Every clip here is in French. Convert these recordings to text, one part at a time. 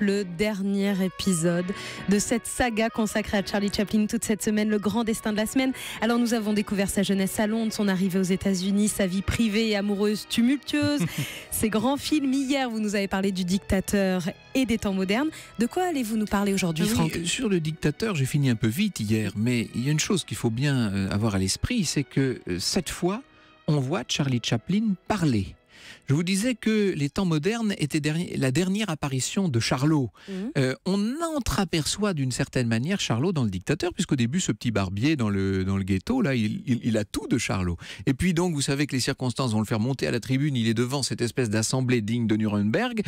le dernier épisode de cette saga consacrée à Charlie Chaplin toute cette semaine, le grand destin de la semaine. Alors nous avons découvert sa jeunesse à Londres, son arrivée aux États-Unis, sa vie privée et amoureuse tumultueuse, ses grands films. Hier, vous nous avez parlé du dictateur et des temps modernes. De quoi allez-vous nous parler aujourd'hui, Franck ? Sur le dictateur, j'ai fini un peu vite hier, mais il y a une chose qu'il faut bien avoir à l'esprit, c'est que cette fois, on voit Charlie Chaplin parler. Je vous disais que les temps modernes étaient la dernière apparition de Charlot. On entreaperçoit d'une certaine manière Charlot dans le dictateur, puisqu'au début, ce petit barbier dans le ghetto, là, il a tout de Charlot. Et puis donc, vous savez que les circonstances vont le faire monter à la tribune, il est devant cette espèce d'assemblée digne de Nuremberg.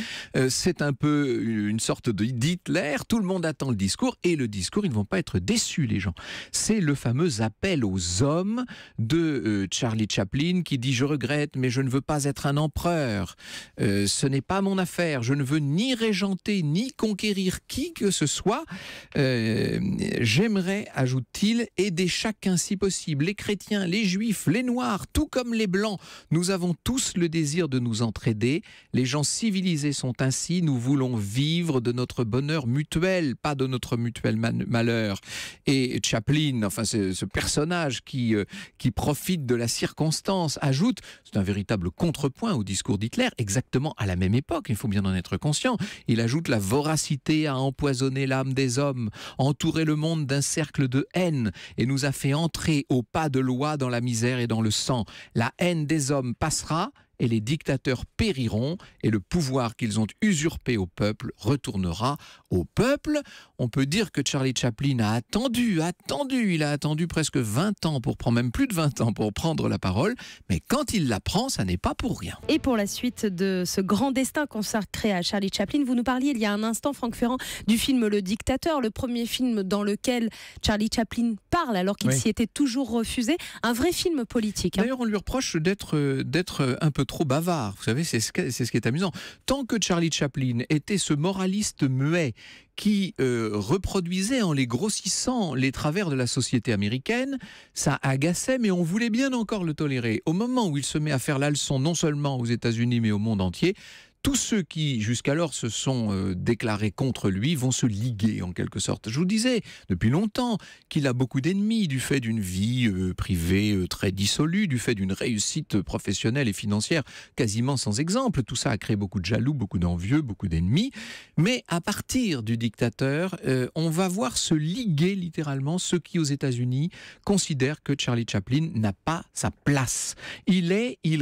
C'est un peu une sorte d'Hitler, tout le monde attend le discours, et le discours, ils ne vont pas être déçus, les gens. C'est le fameux appel aux hommes de Charlie Chaplin qui dit « Je regrette, mais je ne veux pas être un empereur. Ce n'est pas mon affaire. Je ne veux ni régenter, ni conquérir qui que ce soit. J'aimerais, ajoute-t-il, aider chacun si possible. Les chrétiens, les juifs, les noirs, tout comme les blancs. Nous avons tous le désir de nous entraider. Les gens civilisés sont ainsi. Nous voulons vivre de notre bonheur mutuel, pas de notre mutuel malheur. » Et Chaplin, enfin ce personnage qui profite de la circonstance, ajoute, c'est un véritable contrepoint au discours d'Hitler, exactement à la même époque, il faut bien en être conscient. Il ajoute la voracité a empoisonné l'âme des hommes, entouré le monde d'un cercle de haine et nous a fait entrer au pas de loi dans la misère et dans le sang. La haine des hommes passera et les dictateurs périront et le pouvoir qu'ils ont usurpé au peuple retournera au peuple. On peut dire que Charlie Chaplin a attendu, il a attendu presque 20 ans, même plus de 20 ans pour prendre la parole, mais quand il la prend, ça n'est pas pour rien. Et pour la suite de ce grand destin consacré à Charlie Chaplin, vous nous parliez il y a un instant, Franck Ferrand, du film Le Dictateur, le premier film dans lequel Charlie Chaplin parle alors qu'il s'y était toujours refusé, un vrai film politique. D'ailleurs, on lui reproche d'être un peu trop bavard. Vous savez, c'est ce qui est amusant. Tant que Charlie Chaplin était ce moraliste muet qui reproduisait en les grossissant les travers de la société américaine, ça agaçait, mais on voulait bien encore le tolérer. Au moment où il se met à faire la leçon, non seulement aux États-Unis, mais au monde entier, tous ceux qui, jusqu'alors, se sont déclarés contre lui vont se liguer, en quelque sorte. Je vous disais, depuis longtemps, qu'il a beaucoup d'ennemis du fait d'une vie privée très dissolue, du fait d'une réussite professionnelle et financière quasiment sans exemple. Tout ça a créé beaucoup de jaloux, beaucoup d'envieux, beaucoup d'ennemis. Mais à partir du dictateur, on va voir se liguer littéralement ceux qui, aux États-Unis, considèrent que Charlie Chaplin n'a pas sa place. Il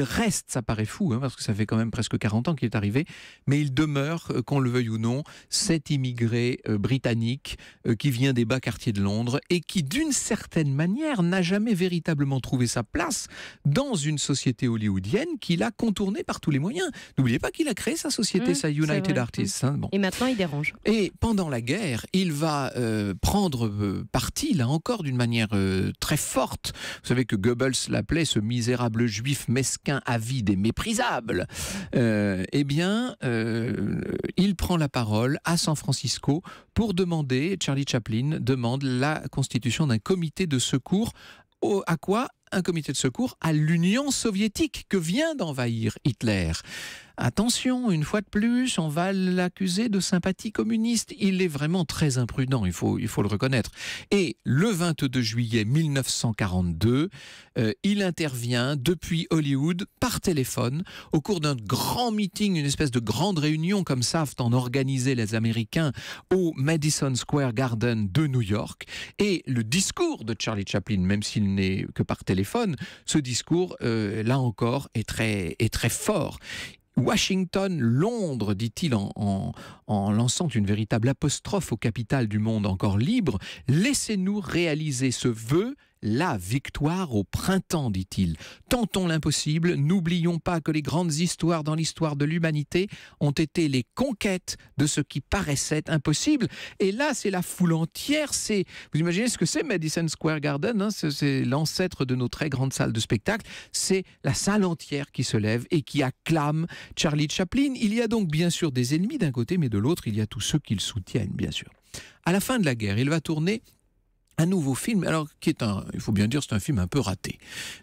reste, ça paraît fou, parce que ça fait quand même presque 40 ans qu'il est arrivé, mais il demeure, qu'on le veuille ou non, cet immigré britannique qui vient des bas quartiers de Londres et qui, d'une certaine manière, n'a jamais véritablement trouvé sa place dans une société hollywoodienne qu'il a contournée par tous les moyens. N'oubliez pas qu'il a créé sa société, sa United Artists. Bon. Et maintenant, il dérange. Et pendant la guerre, il va prendre parti, là encore, d'une manière très forte. Vous savez que Goebbels l'appelait ce misérable juif mesquin, avide et méprisable. Eh bien, il prend la parole à San Francisco pour demander, Charlie Chaplin demande la constitution d'un comité de secours. À quoi ? Un comité de secours à l'Union soviétique que vient d'envahir Hitler. Attention, une fois de plus, on va l'accuser de sympathie communiste. Il est vraiment très imprudent, il faut le reconnaître. Et le 22 juillet 1942, il intervient depuis Hollywood par téléphone au cours d'un grand meeting, une espèce de grande réunion comme savent en organiser les Américains au Madison Square Garden de New York. Et le discours de Charlie Chaplin, même s'il n'est que par téléphone, ce discours, là encore, est très fort. Washington, Londres, dit-il en lançant une véritable apostrophe aux capitales du monde encore libre, laissez-nous réaliser ce vœu, la victoire au printemps, dit-il. Tentons l'impossible, n'oublions pas que les grandes histoires dans l'histoire de l'humanité ont été les conquêtes de ce qui paraissait impossible. Et là, c'est la foule entière. Vous imaginez ce que c'est Madison Square Garden, c'est l'ancêtre de nos très grandes salles de spectacle. C'est la salle entière qui se lève et qui acclame Charlie Chaplin. Il y a donc bien sûr des ennemis d'un côté, mais de l'autre, il y a tous ceux qui le soutiennent, bien sûr. À la fin de la guerre, il va tourner un nouveau film, alors qui est il faut bien dire, c'est un film un peu raté.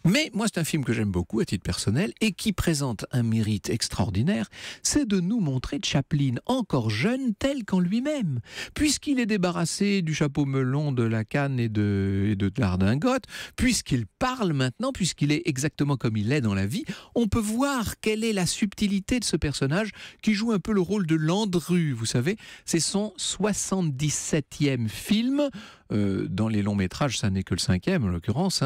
Mais moi, c'est un film que j'aime beaucoup à titre personnel et qui présente un mérite extraordinaire, c'est de nous montrer Chaplin encore jeune tel qu'en lui-même, puisqu'il est débarrassé du chapeau melon, de la canne et de la redingote, puisqu'il parle maintenant, puisqu'il est exactement comme il est dans la vie. On peut voir quelle est la subtilité de ce personnage qui joue un peu le rôle de Landru, vous savez. C'est son 77e film. Dans les longs métrages, ça n'est que le 5e en l'occurrence,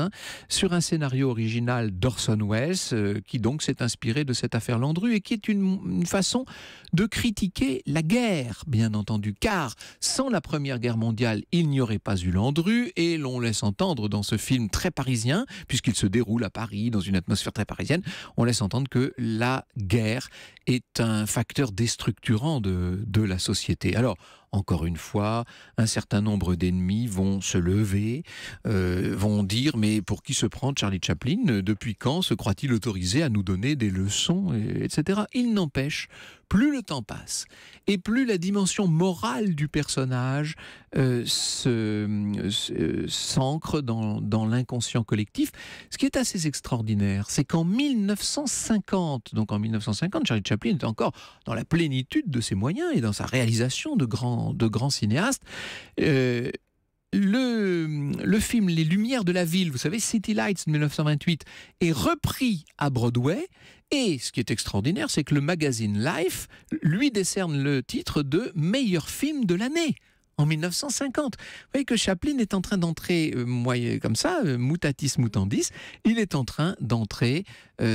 sur un scénario original d'Orson Welles, qui donc s'est inspiré de cette affaire Landru et qui est une façon de critiquer la guerre, bien entendu, car sans la Première Guerre mondiale, il n'y aurait pas eu Landru, et l'on laisse entendre dans ce film très parisien, puisqu'il se déroule à Paris, dans une atmosphère très parisienne, on laisse entendre que la guerre est un facteur déstructurant de la société. Alors, encore une fois, un certain nombre d'ennemis vont se lever, vont dire « Mais pour qui se prend Charlie Chaplin ? Depuis quand se croit-il autorisé à nous donner des leçons ?» etc. Il n'empêche, plus le temps passe et plus la dimension morale du personnage s'ancre dans l'inconscient collectif. Ce qui est assez extraordinaire, c'est qu'en 1950, Charlie Chaplin était encore dans la plénitude de ses moyens et dans sa réalisation de grands cinéastes. Le film Les Lumières de la Ville, vous savez, City Lights de 1928, est repris à Broadway. Et ce qui est extraordinaire, c'est que le magazine Life lui décerne le titre de meilleur film de l'année. En 1950. Vous voyez que Chaplin est en train d'entrer, comme ça, mutatis mutandis, il est en train d'entrer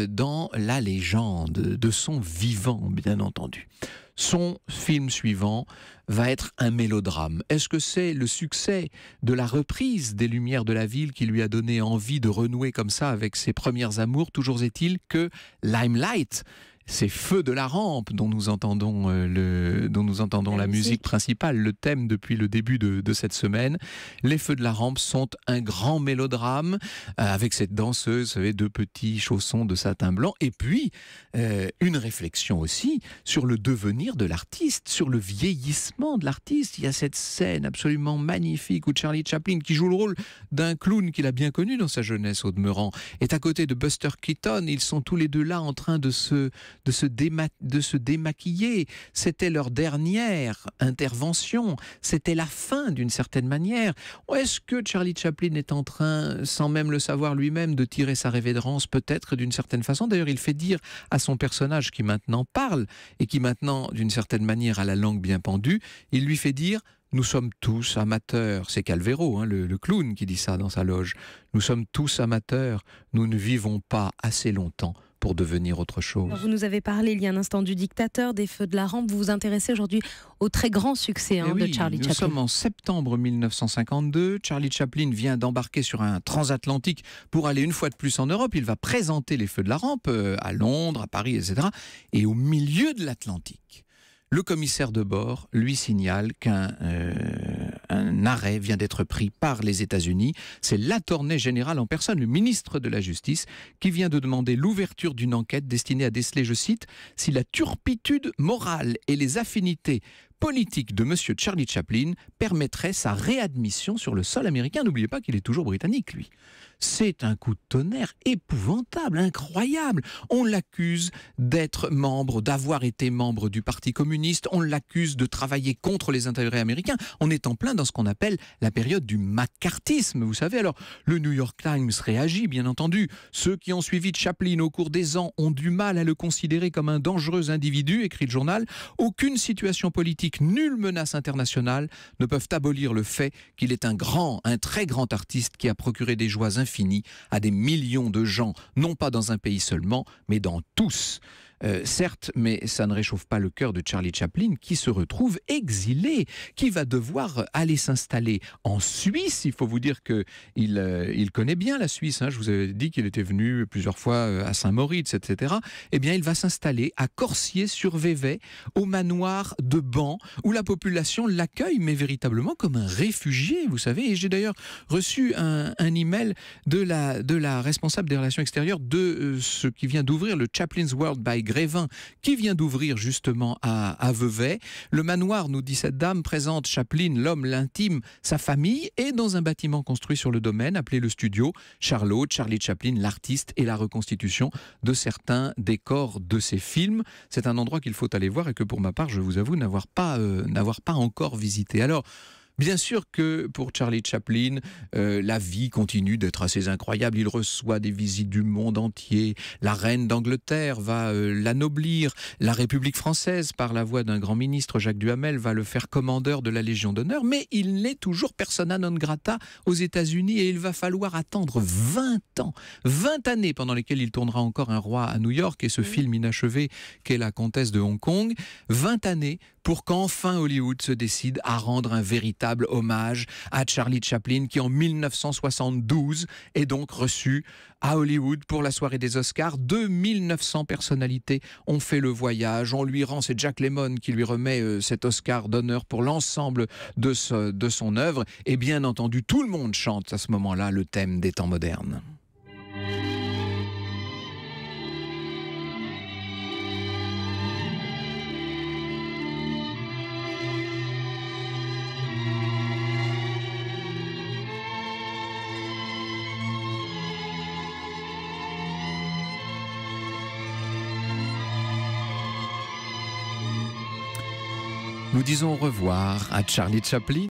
dans la légende de son vivant, bien entendu. Son film suivant va être un mélodrame. Est-ce que c'est le succès de la reprise des Lumières de la Ville qui lui a donné envie de renouer comme ça avec ses premières amours? Toujours est-il que Limelight, ces Feux de la Rampe dont nous entendons la musique principale, le thème depuis le début de cette semaine. Les Feux de la Rampe sont un grand mélodrame avec cette danseuse, vous savez, 2 petits chaussons de satin blanc, et puis une réflexion aussi sur le devenir de l'artiste, sur le vieillissement de l'artiste. Il y a cette scène absolument magnifique où Charlie Chaplin, qui joue le rôle d'un clown qu'il a bien connu dans sa jeunesse au demeurant, est à côté de Buster Keaton. Ils sont tous les deux là en train de se démaquiller. C'était leur dernière intervention. C'était la fin d'une certaine manière. Est-ce que Charlie Chaplin est en train, sans même le savoir lui-même, de tirer sa révérence peut-être d'une certaine façon? D'ailleurs, il fait dire à son personnage qui maintenant parle et qui maintenant, d'une certaine manière, a la langue bien pendue, il lui fait dire: nous sommes tous amateurs. C'est Calvero, le clown, qui dit ça dans sa loge. Nous sommes tous amateurs. Nous ne vivons pas assez longtemps pour devenir autre chose. Vous nous avez parlé il y a un instant du Dictateur, des Feux de la Rampe. Vous vous intéressez aujourd'hui au très grand succès de Charlie Chaplin. Nous sommes en septembre 1952. Charlie Chaplin vient d'embarquer sur un transatlantique pour aller une fois de plus en Europe. Il va présenter les Feux de la Rampe à Londres, à Paris, etc. Et au milieu de l'Atlantique, le commissaire de bord lui signale qu'un arrêt vient d'être pris par les États-Unis. C'est l'attorney général en personne, le ministre de la Justice, qui vient de demander l'ouverture d'une enquête destinée à déceler, je cite, « si la turpitude morale et les affinités politiques de M. Charlie Chaplin permettraient sa réadmission sur le sol américain ». N'oubliez pas qu'il est toujours britannique, lui. C'est un coup de tonnerre épouvantable, incroyable. On l'accuse d'être membre, d'avoir été membre du Parti communiste. On l'accuse de travailler contre les intérêts américains. On est en plein dans ce qu'on appelle la période du macartisme, vous savez. Alors, le New York Times réagit, bien entendu. Ceux qui ont suivi Chaplin au cours des ans ont du mal à le considérer comme un dangereux individu, écrit le journal. Aucune situation politique, nulle menace internationale ne peuvent abolir le fait qu'il est un très grand artiste qui a procuré des joies infinies à des millions de gens, non pas dans un pays seulement, mais dans tous. Certes, mais ça ne réchauffe pas le cœur de Charlie Chaplin, qui se retrouve exilé, qui va devoir aller s'installer en Suisse. Il faut vous dire qu'il connaît bien la Suisse. Je vous avais dit qu'il était venu plusieurs fois à Saint-Moritz, etc. Eh bien, il va s'installer à Corsier-sur-Vevey, au manoir de Ban, où la population l'accueille, mais véritablement comme un réfugié, vous savez. Et j'ai d'ailleurs reçu un email de la responsable des relations extérieures de ce qui vient d'ouvrir le Chaplin's World by Grévin, qui vient d'ouvrir justement à Vevey. Le manoir, nous dit cette dame, présente Chaplin, l'homme, l'intime, sa famille, et dans un bâtiment construit sur le domaine, appelé le studio, Charlotte, Charlie Chaplin, l'artiste et la reconstitution de certains décors de ses films. C'est un endroit qu'il faut aller voir et que pour ma part, je vous avoue, n'avoir pas encore visité. Alors, bien sûr que pour Charlie Chaplin, la vie continue d'être assez incroyable. Il reçoit des visites du monde entier. La reine d'Angleterre va l'anoblir. La République française, par la voix d'un grand ministre, Jacques Duhamel, va le faire commandeur de la Légion d'honneur. Mais il n'est toujours persona non grata aux États-Unis et il va falloir attendre 20 ans, 20 années pendant lesquelles il tournera encore Un roi à New York et ce film inachevé qu'est La Comtesse de Hong Kong. 20 années pour qu'enfin Hollywood se décide à rendre un véritable hommage à Charlie Chaplin qui en 1972 est donc reçu à Hollywood pour la soirée des Oscars. 2900 personnalités ont fait le voyage. On lui rend, c'est Jack Lemmon qui lui remet cet Oscar d'honneur pour l'ensemble de son œuvre. Et bien entendu, tout le monde chante à ce moment-là le thème des temps modernes. Nous disons au revoir à Charlie Chaplin.